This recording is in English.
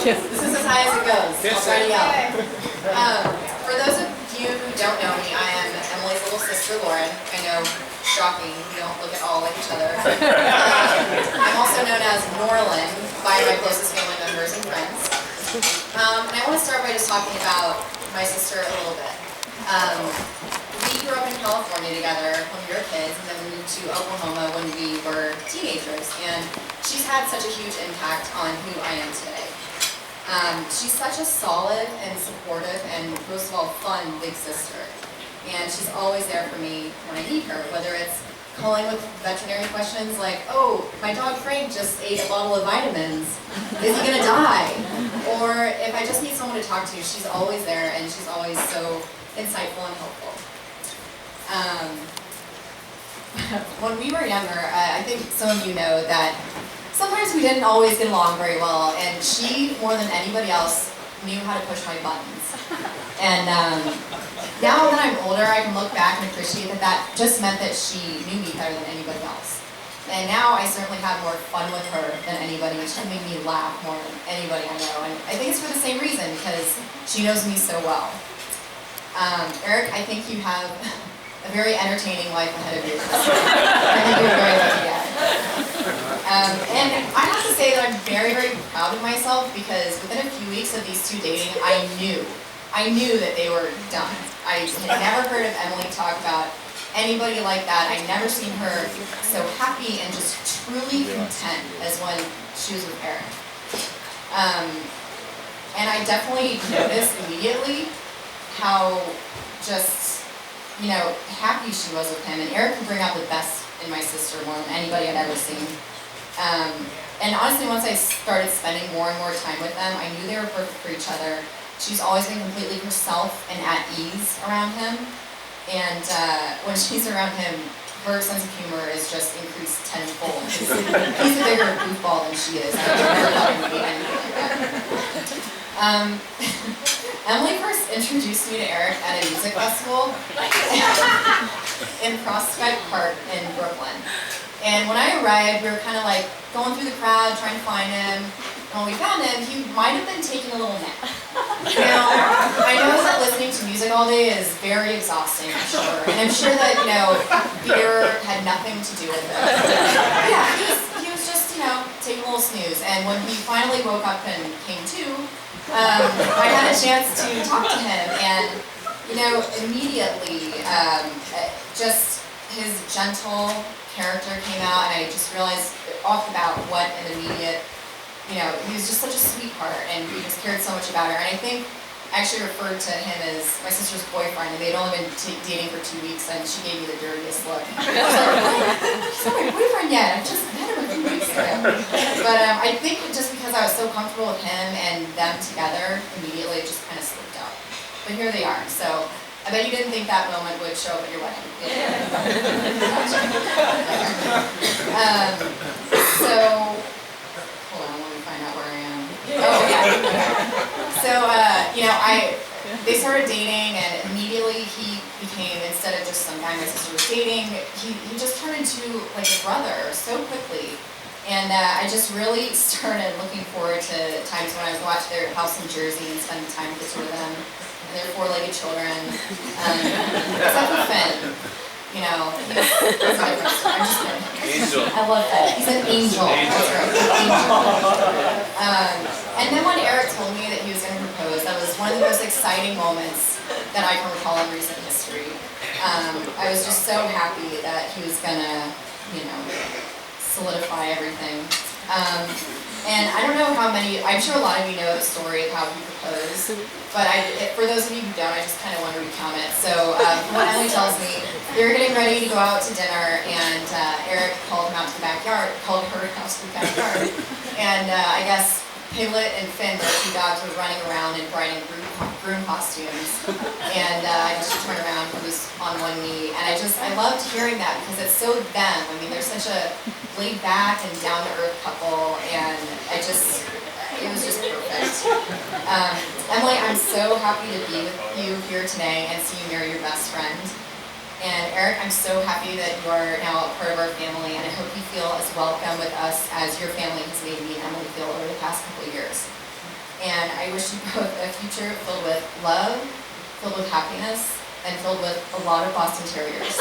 This is as high as it goes. I'll try to yell. For those of you who don't know me, I am Emily's little sister, Lauren. I know, shocking, we don't look at all like each other. I'm also known as Norlin by my closest family members and friends. And I want to start by just talking about my sister a little bit. We grew up in California together when we were kids, and then we moved to Oklahoma when we were teenagers. And she's had such a huge impact on who I am today. She's such a solid and supportive and, most of all, fun big sister. And she's always there for me when I need her, whether it's calling with veterinary questions like, oh, my dog Frank just ate a bottle of vitamins. Is he gonna die? Or if I just need someone to talk to, she's always there, and she's always so insightful and helpful. When we were younger, I think some of you know that sometimes we didn't always get along very well, and she, more than anybody else, knew how to push my buttons. And now that I'm older, I can look back and appreciate that that just meant that she knew me better than anybody else. And now I certainly have more fun with her than anybody. She made me laugh more than anybody I know. And I think it's for the same reason, because she knows me so well. Eric, I think you have a very entertaining life ahead of you. I think you're very lucky at it. And I have to say that I'm very, very proud of myself, because within a few weeks of these two dating, I knew that they were done. I had never heard of Emily talk about anybody like that. I'd never seen her so happy and just truly content as when she was with Eric. And I definitely noticed immediately how just, happy she was with him. And Eric could bring out the best in my sister more than anybody I'd ever seen. And honestly, once I started spending more and more time with them, I knew they were perfect for each other. She's always been completely herself and at ease around him. And when she's around him, her sense of humor is just increased tenfold. He's a bigger goofball than she is. I never thought it would be anything like that. Emily first introduced me to Eric at a music festival in Prospect Park in Brooklyn. And when I arrived, we were kind of like going through the crowd, trying to find him. And when we found him, he might have been taking a little nap. Now, I know that listening to music all day is very exhausting, I'm sure. And I'm sure that, beer had nothing to do with it. Yeah, he was just, taking a little snooze. And when he finally woke up and came to, I had a chance to talk to him. And, immediately, just his gentle character came out, and I just realized off the bat what an immediate, he was just such a sweetheart, and he just cared so much about her. And I think I actually referred to him as my sister's boyfriend, and they'd only been dating for 2 weeks, and she gave me the dirtiest look. I was like, what? He's not my boyfriend yet. I just met him a few weeks ago. But I think just because I was so comfortable with him and them together, immediately it just kind of slipped out. But here they are. So I bet you didn't think that moment would show up at your wedding. So, hold on, let me find out where I am. Oh, yeah. So, they started dating, and immediately he became, instead of just some guy my sister was dating, he just turned into like a brother so quickly. And I just really started looking forward to times when I would go out to their house in Jersey and spend time with the two of them. Their four-legged children, except for Finn. He's my best. I'm just kidding. Angel. I love Finn. He's an angel. That's right, angel. And then when Eric told me that he was going to propose, that was one of the most exciting moments that I can recall in recent history. I was just so happy that he was going to, solidify everything. And I don't know how many, I'm sure a lot of you know the story of how he proposed, but for those of you who don't, I just kind of want to recount it. So what Emily tells me, they were getting ready to go out to dinner, and Eric called him out to the backyard, called her out to the backyard, and I guess Piglet and Finn, their two dogs, were running around in bride and groom costumes, and I just turned around, he was on one knee, and I loved hearing that, because it's so them. I mean, they're such a laid back and down-to-earth couple, and it was just perfect. Emily, I'm so happy to be with you here today and see you marry your best friend. And Eric, I'm so happy that you are now a part of our family, and I hope you feel as welcome with us as your family has made me and Emily feel over the past couple of years. and I wish you both a future filled with love, filled with happiness, and filled with a lot of Boston Terriers.